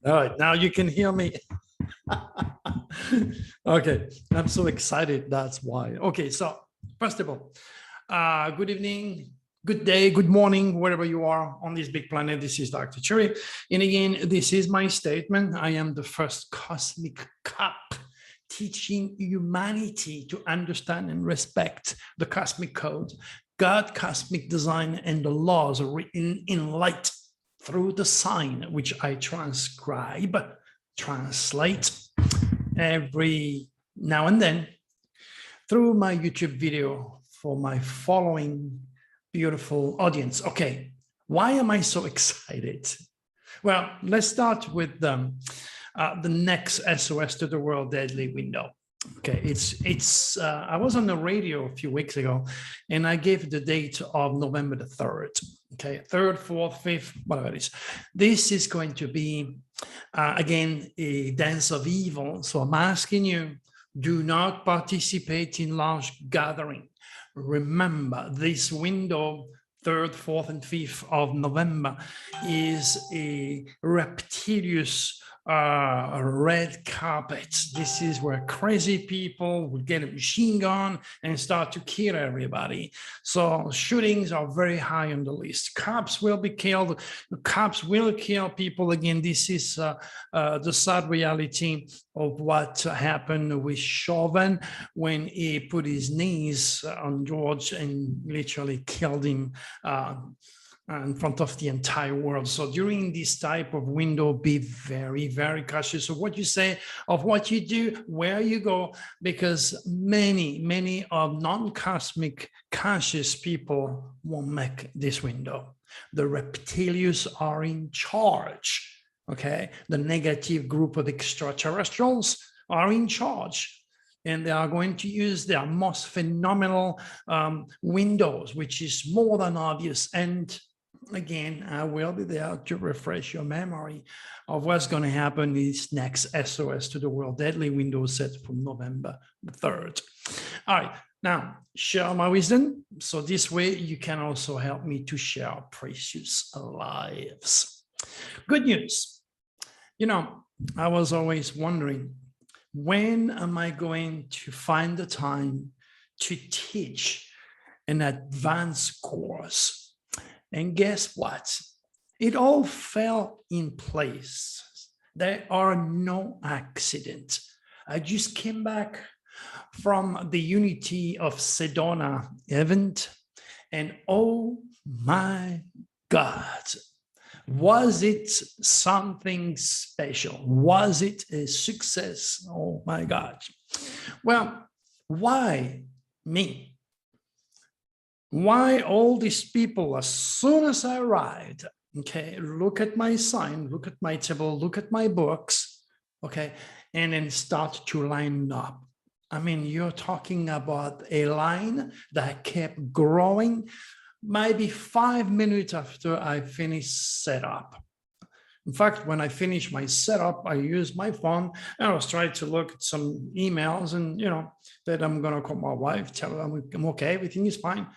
All right, now you can hear me. Okay, I'm so excited. That's why. Okay, so first of all, good evening, good day, good morning, wherever you are on this big planet. This is Dr. Cherry. And again, this is my statement. I am the first cosmic cop teaching humanity to understand and respect the cosmic code, God, cosmic design, and the laws written in light through the sign, which I translate every now and then through my YouTube video for my following beautiful audience. Okay, why am I so excited? Well, let's start with the next SOS to the World deadly window. Okay, I was on the radio a few weeks ago and I gave the date of November the 3rd. Okay, 3rd, 4th, 5th, whatever it is. This is going to be, again, a dance of evil. So I'm asking you, do not participate in large gathering. Remember, this window, 3rd, 4th, and 5th of November, is a reptilious red carpet. This is where crazy people will get a machine gun and start to kill everybody. So shootings are very high on the list. Cops will be killed. Cops will kill people. Again, this is the sad reality of what happened with Chauvin when he put his knees on George and literally killed him in front of the entire world. So during this type of window, be very, very cautious of what you say, of what you do, where you go, because many of non-cosmic conscious people won't make this window. The reptilians are in charge, okay? The negative group of extraterrestrials are in charge. And they are going to use their most phenomenal windows, which is more than obvious. And again, I will be there to refresh your memory of what's going to happen in this next SOS to the World deadly window set from November the 3rd. All right, now share my wisdom. So this way you can also help me to share precious lives. Good news. You know, I was always wondering, when am I going to find the time to teach an advanced course? And guess what? It all fell in place. There are no accidents. I just came back from the Unity of Sedona event, and oh my God, was it something special? Was it a success? Oh my God. Well, why me? Why all these people, as soon as I arrived, okay, look at my sign, look at my table, look at my books, okay, and then start to line up. I mean, you're talking about a line that kept growing, maybe 5 minutes after I finished setup. In fact, when I finished my setup, I used my phone and I was trying to look at some emails and, you know, that I'm going to call my wife, tell her I'm okay, everything is fine.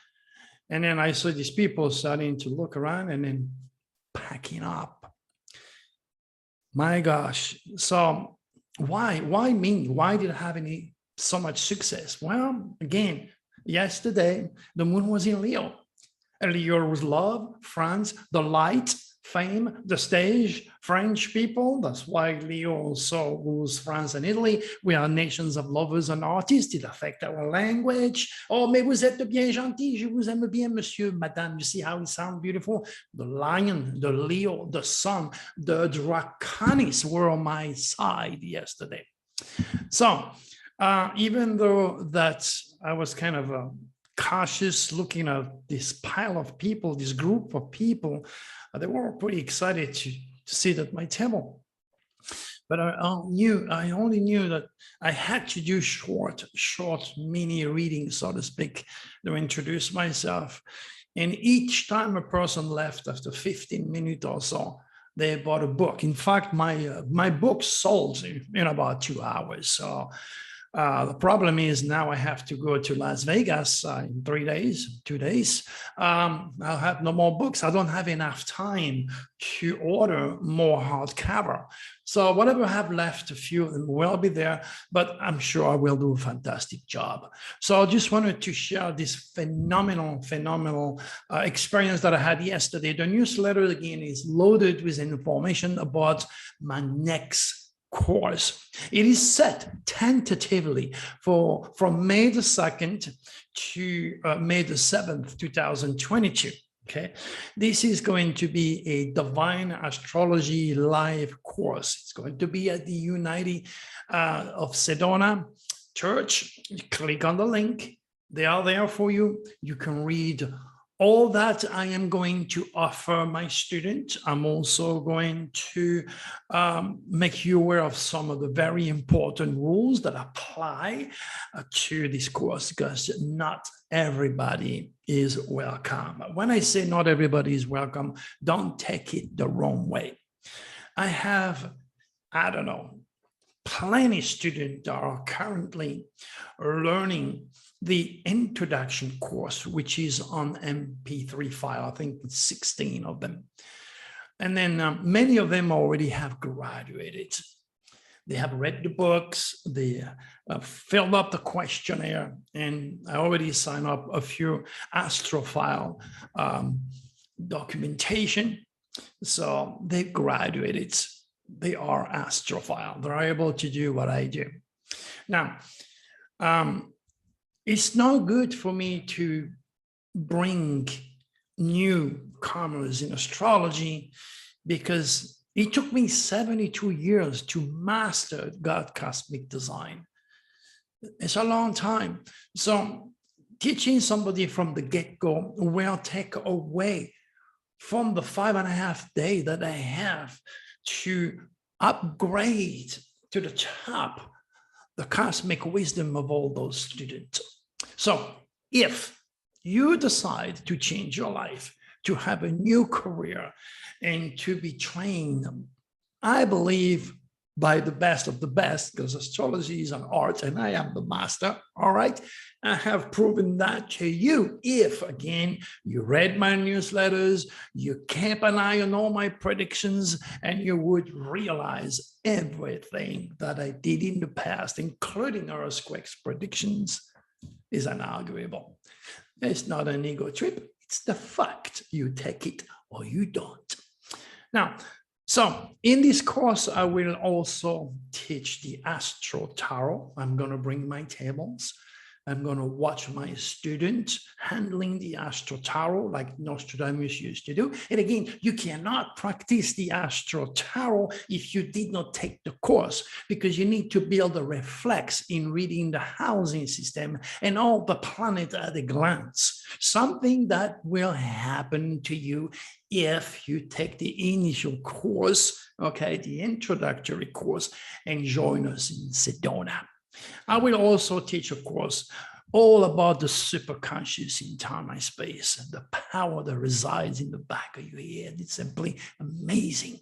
And then I saw these people starting to look around and then packing up. My gosh. So why me? Why did I have so much success? Well, again, yesterday, the moon was in Leo. And Leo was love, France, the light, fame, the stage, French people. That's why Leo also rules France and Italy. We are nations of lovers and artists. It affects our language. Oh, mais vous êtes bien gentil. Je vous aime bien, monsieur, madame. You see how it sounds beautiful? The lion, the Leo, the sun, the draconis were on my side yesterday. So even though that I was kind of cautious looking at this pile of people, this group of people, they were pretty excited to sit at my table. But I only knew that I had to do short mini readings, so to speak, to introduce myself. And each time a person left after 15 minutes or so, they bought a book. In fact, my book sold in about 2 hours. So The problem is now I have to go to Las Vegas in 3 days, 2 days. I'll have no more books. I don't have enough time to order more hardcover. So whatever I have left, a few of them will be there, but I'm sure I will do a fantastic job. So I just wanted to share this phenomenal experience that I had yesterday. The newsletter, again, is loaded with information about my next course. It is set tentatively from May the 2nd to May the 7th, 2022. Okay, this is going to be a Divine Astrology live course. It's going to be at the United of Sedona Church. You click on the link. They are there for you. You can read all that I am going to offer my students. I'm also going to make you aware of some of the very important rules that apply to this course, because not everybody is welcome. When I say not everybody is welcome, don't take it the wrong way. I have, I don't know, plenty of students that are currently learning the introduction course, which is on MP3 file. I think it's 16 of them. And then many of them already have graduated. They have read the books, they filled up the questionnaire, and I already signed up a few Astrofile documentation. So they graduated. They are Astrophile. They're able to do what I do. Now, it's not good for me to bring newcomers in astrology, because it took me 72 years to master God Cosmic Design. It's a long time. So teaching somebody from the get-go will take away from the 5.5 days that I have to upgrade to the top the cosmic wisdom of all those students. So if you decide to change your life, to have a new career, and to be trained, I believe, by the best of the best, because astrology is an art and I am the master, all right? I have proven that to you. If, again, you read my newsletters, you keep an eye on all my predictions, and you would realize everything that I did in the past, including horoscopes predictions, is unarguable. It's not an ego trip. It's the fact. You take it or you don't. Now, so in this course, I will also teach the Astro Tarot. I'm going to bring my tables. I'm going to watch my students handling the Astro Tarot like Nostradamus used to do. And again, you cannot practice the Astro Tarot if you did not take the course, because you need to build a reflex in reading the housing system and all the planets at a glance, something that will happen to you if you take the initial course, okay, the introductory course, and join us in Sedona. I will also teach a course all about the superconscious in time and space, and the power that resides in the back of your head. It's simply amazing.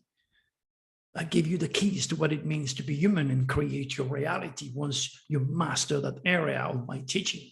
I give you the keys to what it means to be human and create your reality once you master that area of my teaching.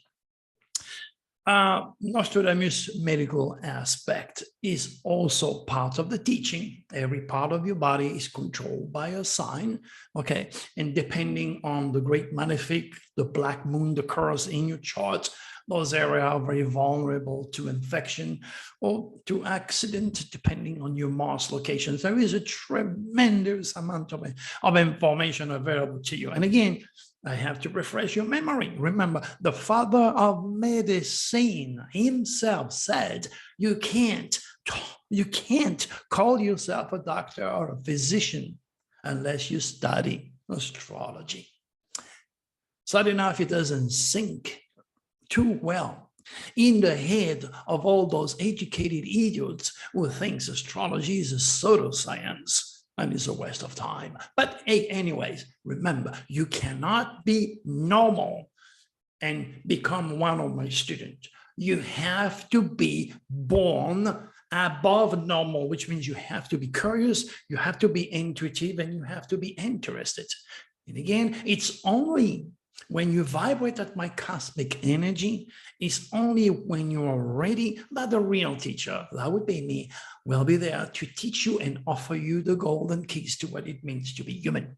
Nostradamus medical aspect is also part of the teaching. Every part of your body is controlled by a sign, okay? And depending on the great malefic, the black moon that occurs in your chart, those areas are very vulnerable to infection or to accident, depending on your Mars locations. There is a tremendous amount of information available to you. And again, I have to refresh your memory. Remember, the father of medicine himself said, you can't call yourself a doctor or a physician unless you study astrology. Sadly enough, it doesn't sink too well in the head of all those educated idiots who thinks astrology is a pseudoscience and is a waste of time. But hey, anyways, remember, you cannot be normal and become one of my students. You have to be born above normal, which means you have to be curious, you have to be intuitive, and you have to be interested. And again, it's only When you vibrate at my cosmic energy, it's only when you are ready that the real teacher, that would be me, will be there to teach you and offer you the golden keys to what it means to be human.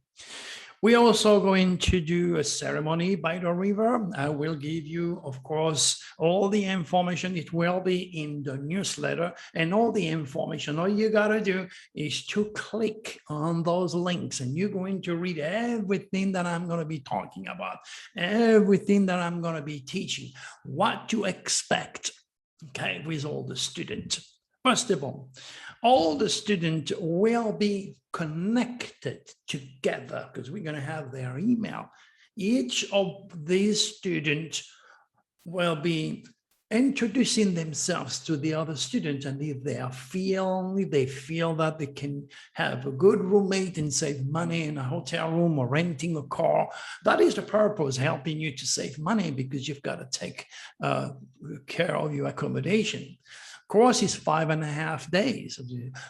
We're also going to do a ceremony by the river. I will give you, of course, all the information. It will be in the newsletter, and all the information. All you got to do is to click on those links, and you're going to read everything that I'm going to be talking about, everything that I'm going to be teaching, what to expect, okay, with all the students. First of all the students will be connected together because we're going to have their email. Each of these students will be introducing themselves to the other student, and if they feel that they can have a good roommate and save money in a hotel room or renting a car, that is the purpose, helping you to save money, because you've got to take care of your accommodation. Course is 5.5 days.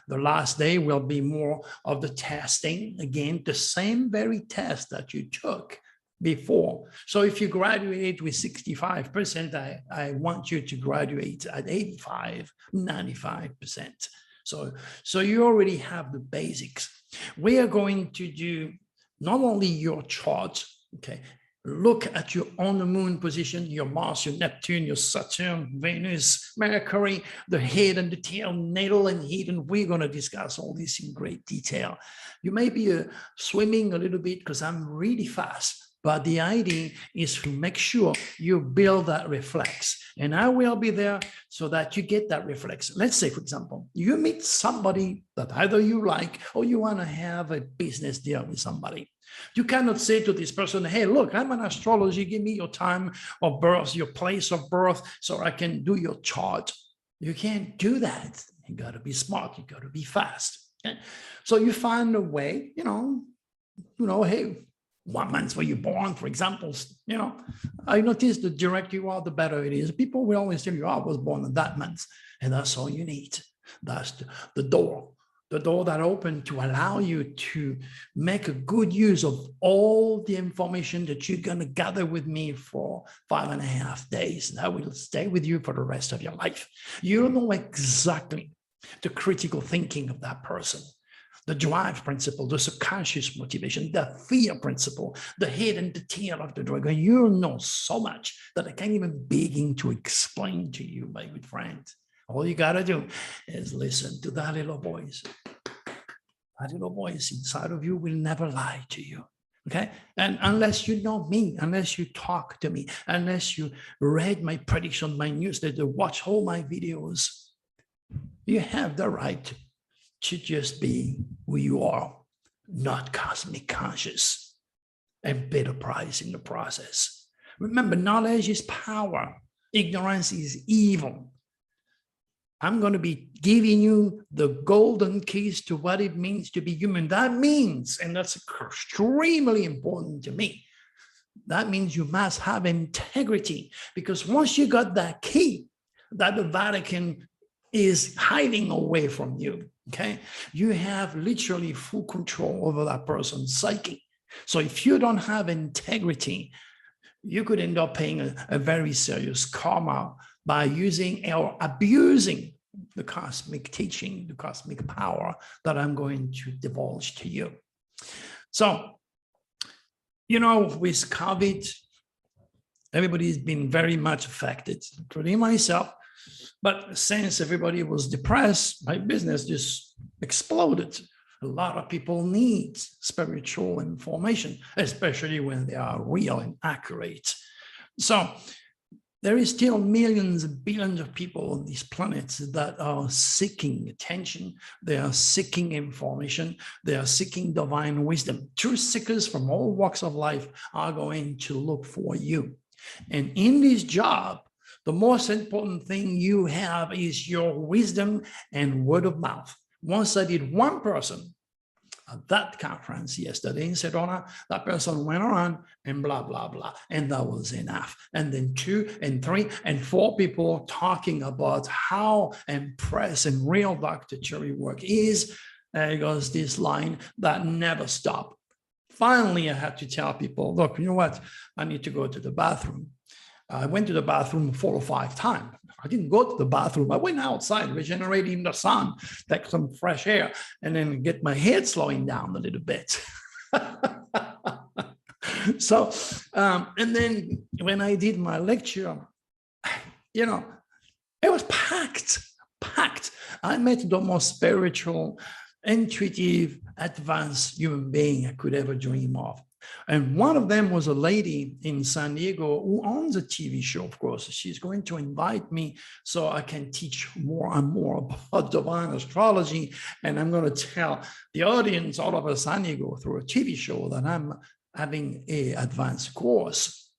The last day will be more of the testing. Again, the same very test that you took before. So if you graduate with 65%, I want you to graduate at 85, 95%. So you already have the basics. We are going to do not only your chart, okay, look at your on the moon position, your Mars, your Neptune, your Saturn, Venus, Mercury, the head and the tail, natal and hidden. We're going to discuss all this in great detail. You may be swimming a little bit because I'm really fast, but the idea is to make sure you build that reflex. And I will be there so that you get that reflex. Let's say, for example, you meet somebody that either you like or you want to have a business deal with somebody. You cannot say to this person, hey, look, I'm an astrologer. Give me your time of birth, your place of birth, so I can do your chart. You can't do that. You got to be smart. You got to be fast. Okay? So you find a way, you know, hey, what month were you born, for example? You know, I noticed the direct you are, the better it is. People will always tell you, I was born on that month. And that's all you need. That's the door that opened to allow you to make a good use of all the information that you're going to gather with me for 5.5 days. That will stay with you for the rest of your life. You know exactly the critical thinking of that person, the drive principle, the subconscious motivation, the fear principle, the head and the tail of the dragon. You know so much that I can't even begin to explain to you, my good friend. All you got to do is listen to that little voice. That little voice inside of you will never lie to you. Okay. And unless you know me, unless you talk to me, unless you read my prediction, my newsletter, watch all my videos, you have the right to just be who you are, not cosmic conscious, and pay the price in the process. Remember, knowledge is power. Ignorance is evil. I'm going to be giving you the golden keys to what it means to be human. That means, and that's extremely important to me, that means you must have integrity, because once you got that key that the Vatican is hiding away from you, okay, you have literally full control over that person's psyche. So if you don't have integrity, you could end up paying a very serious karma by using or abusing the cosmic teaching, the cosmic power that I'm going to divulge to you. So, you know, with COVID, everybody's been very much affected, including myself. But since everybody was depressed, my business just exploded. A lot of people need spiritual information, especially when they are real and accurate. So there is still millions and billions of people on these planets that are seeking attention. They are seeking information. They are seeking divine wisdom. Truth seekers from all walks of life are going to look for you. And in this job, the most important thing you have is your wisdom and word of mouth. Once I did one person at that conference yesterday in Sedona, that person went around and blah, blah, blah. And that was enough. And then 2 and 3 and 4 people talking about how impressed and real Dr. Cherry work is. There goes this line that never stopped. finally, I had to tell people, look, you know what? I need to go to the bathroom. I went to the bathroom 4 or 5 times. I didn't go to the bathroom. I went outside, regenerating in the sun, take some fresh air, and then get my head slowing down a little bit. So, and then when I did my lecture, you know, it was packed. I met the most spiritual, intuitive, advanced human being I could ever dream of. And one of them was a lady in San Diego who owns a TV show, of course. She's going to invite me so I can teach more and more about divine astrology. And I'm going to tell the audience all over San Diego through a TV show that I'm having an advanced course.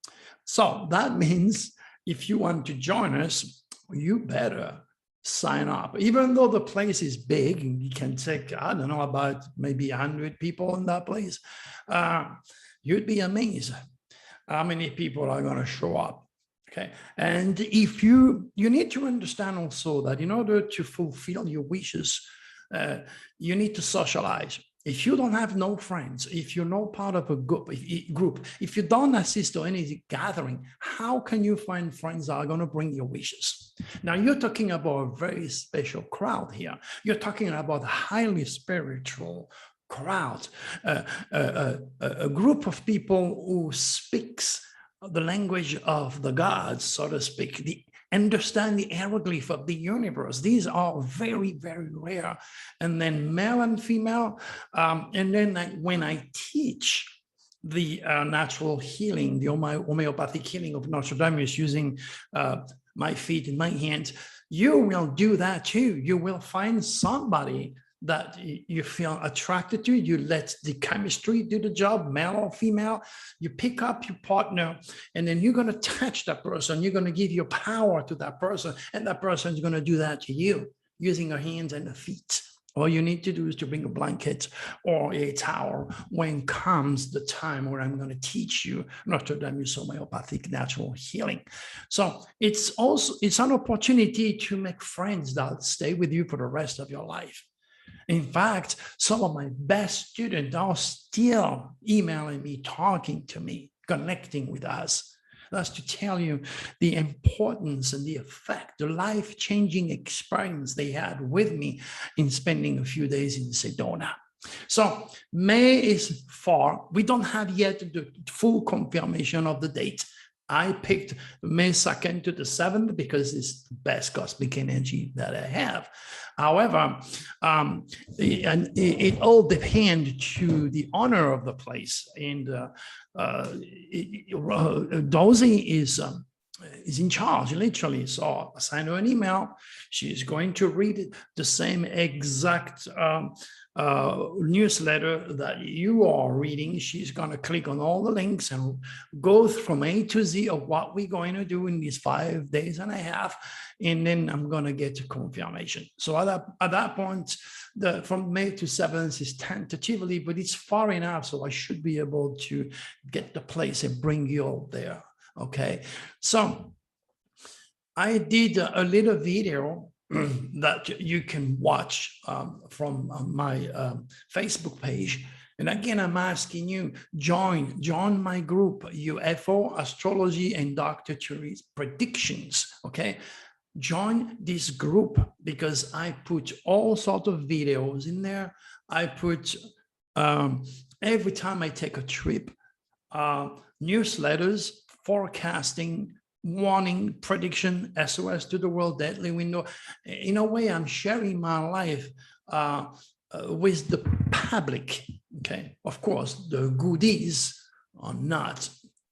So that means if you want to join us, you better sign up. Even though the place is big, you can take, I don't know, about maybe 100 people in that place. You'd be amazed how many people are going to show up. Okay. And if you need to understand also that in order to fulfill your wishes, you need to socialize. If you don't have no friends, if you're not part of a group, if you don't assist to any gathering, how can you find friends that are going to bring your wishes? Now, you're talking about a very special crowd here. You're talking about a highly spiritual crowd, a group of people who speaks the language of the gods, so to speak, understand the hieroglyph of the universe. These are very, very rare. And then male and female. And then when I teach the natural healing, the homeopathic healing of Nostradamus using my feet and my hands, you will do that too. You will find somebody that you feel attracted to, you let the chemistry do the job, male or female, you pick up your partner, and then you're going to touch that person, you're going to give your power to that person, and that person is going to do that to you using your hands and the feet. All you need to do is to bring a blanket or a towel when comes the time where I'm going to teach you Nostradamus homeopathic natural healing. So it's an opportunity to make friends that stay with you for the rest of your life. In fact, some of my best students are still emailing me, talking to me, connecting with us. That's to tell you the importance and the effect, the life-changing experience they had with me in spending a few days in Sedona. So May is far. We don't have yet the full confirmation of the date. I picked May 2nd to the 7th because it's the best cosmic energy that I have. However, it all depends to the owner of the place. And Dozy is in charge, literally. So I send her an email. She's going to read the same exact newsletter that you are reading. She's going to click on all the links and go from A to Z of what we're going to do in these 5 days and a half. And then I'm going to get a confirmation. So at that point, from May to 7th is tentatively, but it's far enough. So I should be able to get the place and bring you all there. Okay. So I did a little video that you can watch from my Facebook page. And again, I'm asking you, join my group, UFO, Astrology, and Dr. Therese Predictions, okay? Join this group because I put all sorts of videos in there. I put, every time I take a trip, newsletters, forecasting, warning, prediction, SOS to the world, deadly window. In a way, I'm sharing my life with the public. Okay, of course, the goodies are not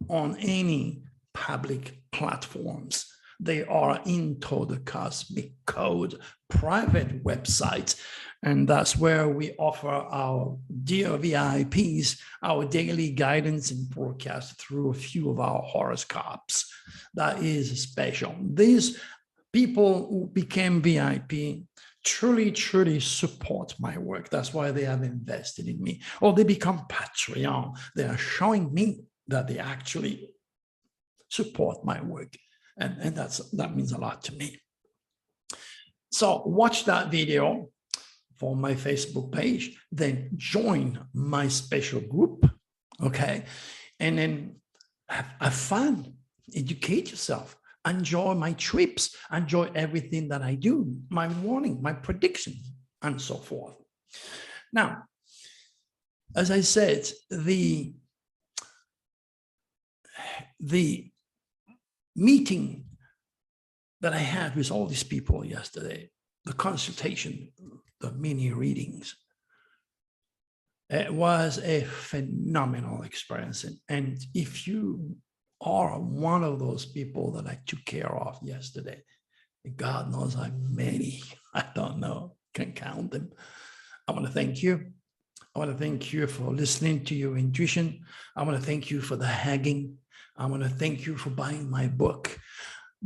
on any public platforms. They are into the Cosmic Code private website. And that's where we offer our dear VIPs, our daily guidance and forecast through a few of our horoscopes. That is special. These people who became VIP truly support my work. That's why they have invested in me. Or they become Patreon. They are showing me that they actually support my work. And that means a lot to me. So watch that video for my Facebook page, then join my special group, okay? And then have fun, educate yourself, enjoy my trips, enjoy everything that I do, my warning, my predictions, and so forth. Now, as I said, the meeting that I had with all these people yesterday, the consultation, the mini readings, it was a phenomenal experience. And if you are one of those people that I took care of yesterday, God knows how many, I don't know, can count them. I want to thank you. I want to thank you for listening to your intuition. I want to thank you for the hugging. I want to thank you for buying my books.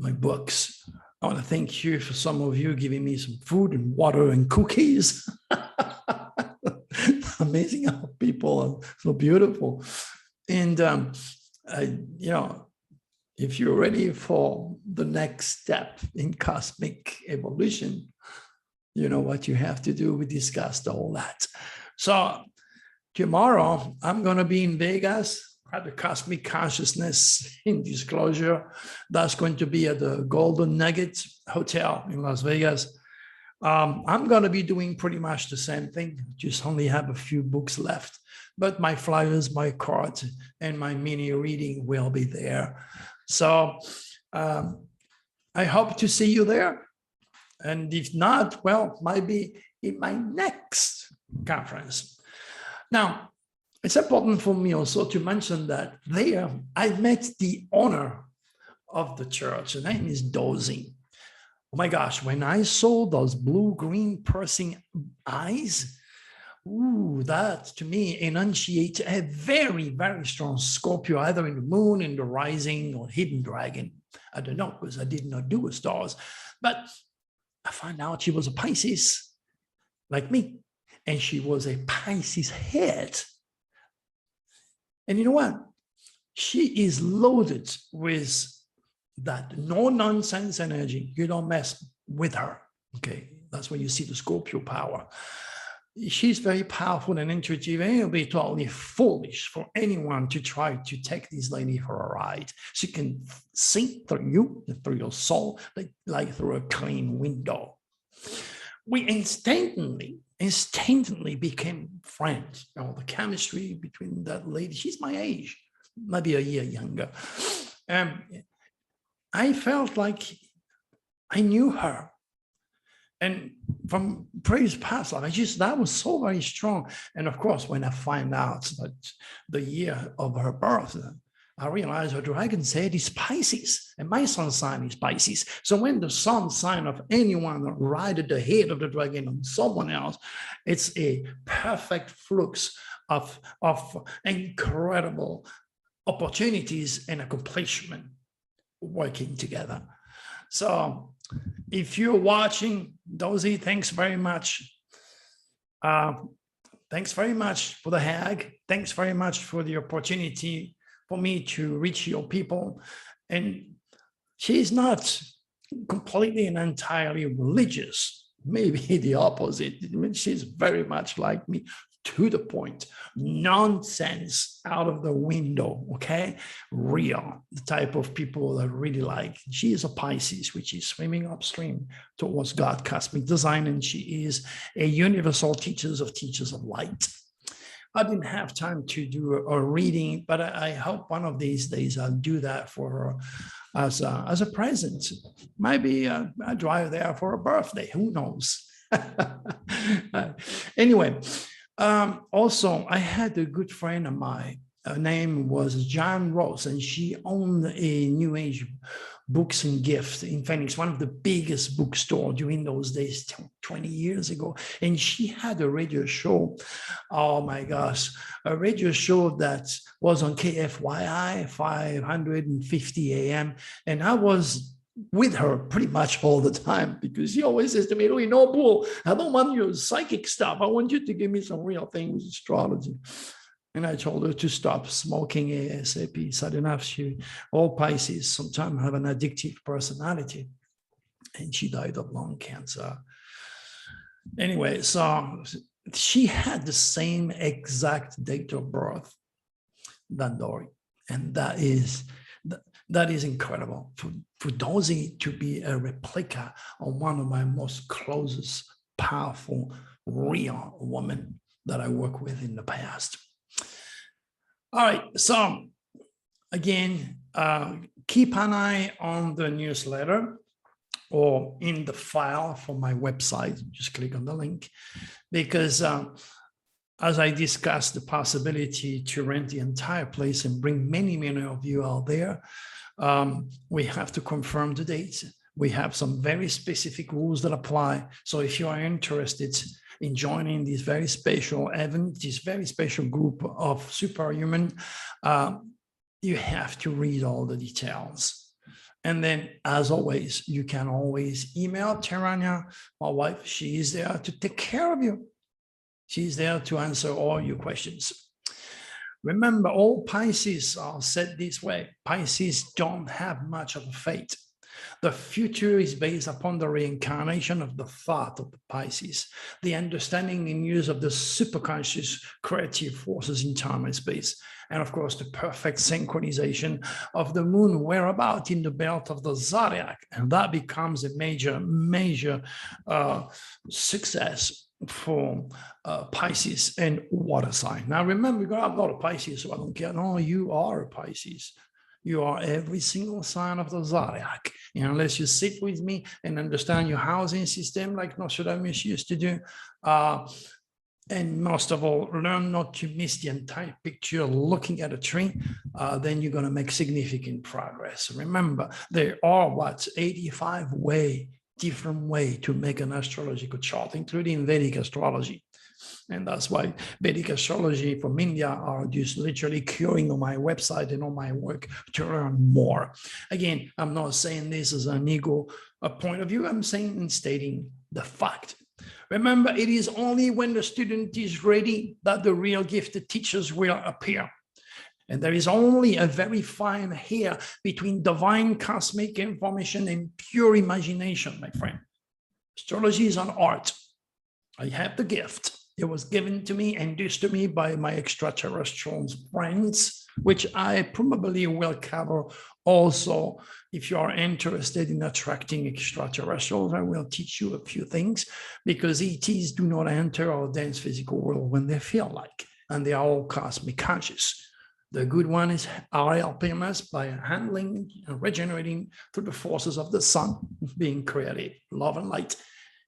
I want to thank you for some of you giving me some food and water and cookies. Amazing how people are so beautiful. And, you know, if you're ready for the next step in cosmic evolution, you know what you have to do. We discussed all that. So tomorrow, I'm going to be in Vegas at the Cosmic Consciousness in Disclosure. That's going to be at the Golden Nugget Hotel in Las Vegas. I'm going to be doing pretty much the same thing, just only have a few books left. But my flyers, my cards, and my mini reading will be there. So I hope to see you there. And if not, well, maybe in my next conference. Now, it's important for me also to mention that there I met the owner of the church. Her name is Dozy. Oh my gosh, when I saw those blue-green piercing eyes, ooh, that to me enunciates a very, very strong Scorpio, either in the moon, in the rising, or hidden dragon. I don't know, because I did not do with stars. But I found out she was a Pisces, like me, and she was a Pisces head. And you know what? She is loaded with that no-nonsense energy. You don't mess with her, okay? That's where you see the Scorpio power. She's very powerful and intuitive, and it'll be totally foolish for anyone to try to take this lady for a ride. She can see through you, through your soul, like through a clean window. We instantly became friends. You know, the chemistry between that lady, she's my age, maybe a year younger. I felt like I knew her. And from previous past life, that was so very strong. And of course, when I find out that the year of her birth, I realized her dragon said is Pisces, and my sun sign is Pisces. So when the sun sign of anyone right at the head of the dragon on someone else, it's a perfect flux of incredible opportunities and accomplishment working together. So if you're watching, Dozy, thanks very much. Thanks very much for the hag. Thanks very much for the opportunity for me to reach your people. And she's not completely and entirely religious, maybe the opposite. I mean, she's very much like me, to the point, nonsense out of the window, okay? Real, the type of people that I really like. She is a Pisces, which is swimming upstream towards God, cosmic design, and she is a universal teachers of light. I didn't have time to do a reading, but I hope one of these days I'll do that for her as a present. Maybe I drive there for a birthday, who knows? Anyway, also, I had a good friend of mine. Her name was John Ross, and she owned a New Age books and gifts in Phoenix, one of the biggest bookstores during those days, 20 years ago. And she had a radio show. Oh my gosh, a radio show that was on KFYI 550 AM. And I was with her pretty much all the time, because she always says to me, "Louis, no bull. I don't want your psychic stuff. I want you to give me some real thing with astrology." And I told her to stop smoking ASAP. Sad enough, all Pisces sometimes have an addictive personality. And she died of lung cancer. Anyway, so she had the same exact date of birth. Dandori. And that is incredible. For Dozy to be a replica of one of my most closest, powerful, real women that I worked with in the past. All right, so again, keep an eye on the newsletter or in the file for my website. Just click on the link, because as I discussed the possibility to rent the entire place and bring many, many of you out there, we have to confirm the dates. We have some very specific rules that apply. So if you are interested in joining this very special event, this very special group of superhuman, you have to read all the details. And then, as always, you can always email Terania, my wife. She is there to take care of you. She's there to answer all your questions. Remember, all Pisces are set this way. Pisces don't have much of a fate. The future is based upon the reincarnation of the thought of the Pisces, the understanding and use of the superconscious creative forces in time and space, and of course, the perfect synchronization of the moon whereabout in the belt of the zodiac. And that becomes a major success for Pisces and water sign. Now, remember, we got a lot of Pisces, so I don't care. No, you are a Pisces. You are every single sign of the zodiac. Unless you sit with me and understand your housing system like Nostradamus used to do. And most of all, learn not to miss the entire picture looking at a tree, then you're going to make significant progress. Remember, there are 85 different way to make an astrological chart, including Vedic astrology. And that's why Vedic astrology from India are just literally queuing on my website and on my work to learn more. Again, I'm not saying this as an ego point of view. I'm saying and stating the fact. Remember, it is only when the student is ready that the real gifted teachers will appear. And there is only a very fine hair between divine cosmic information and pure imagination, my friend. Astrology is an art. I have the gift. It was given to me and used to me by my extraterrestrial friends, which I probably will cover also. If you are interested in attracting extraterrestrials, I will teach you a few things, because ETs do not enter our dense physical world when they feel like, and they are all cosmic conscious. The good ones are helping us by handling and regenerating through the forces of the sun, being creative, love and light.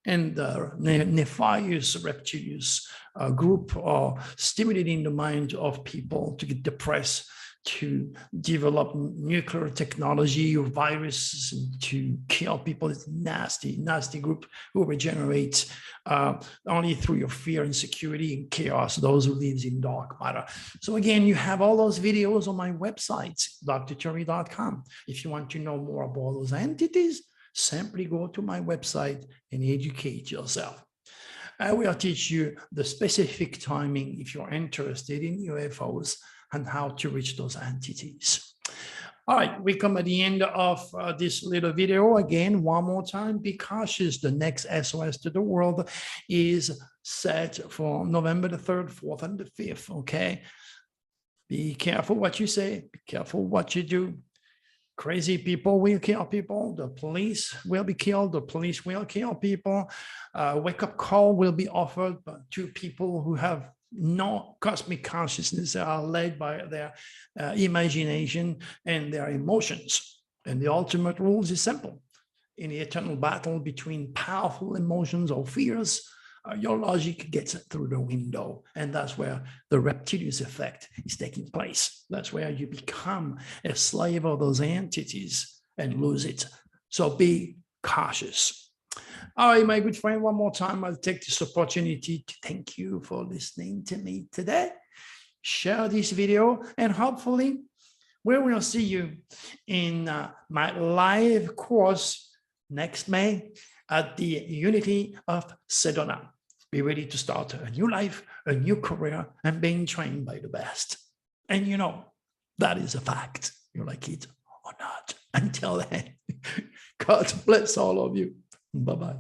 And the nefarious reptilians group are stimulating the mind of people to get depressed, to develop nuclear technology or viruses to kill people. It's nasty group who regenerates only through your fear, insecurity, and chaos, those who live in dark matter. So again, you have all those videos on my website, drterry.com. If you want to know more about those entities, simply go to my website and educate yourself. I will teach you the specific timing if you're interested in UFOs and how to reach those entities. All right, we come at the end of this little video. Again, one more time, be cautious. The next SOS to the world is set for November the 3rd, 4th, and the 5th, okay? Be careful what you say, be careful what you do. Crazy people will kill people. The police will be killed. The police will kill people. Wake-up call will be offered to people who have no cosmic consciousness, are led by their imagination and their emotions. And the ultimate rules is simple. In the eternal battle between powerful emotions or fears, your logic gets through the window. And that's where the reptilian effect is taking place. That's where you become a slave of those entities and lose it. So be cautious. All right, my good friend, one more time, I'll take this opportunity to thank you for listening to me today. Share this video, and hopefully we will see you in my live course next May at the Unity of Sedona. Be ready to start a new life, a new career, and being trained by the best. And you know, that is a fact. You like it or not. Until then, God bless all of you. Bye-bye.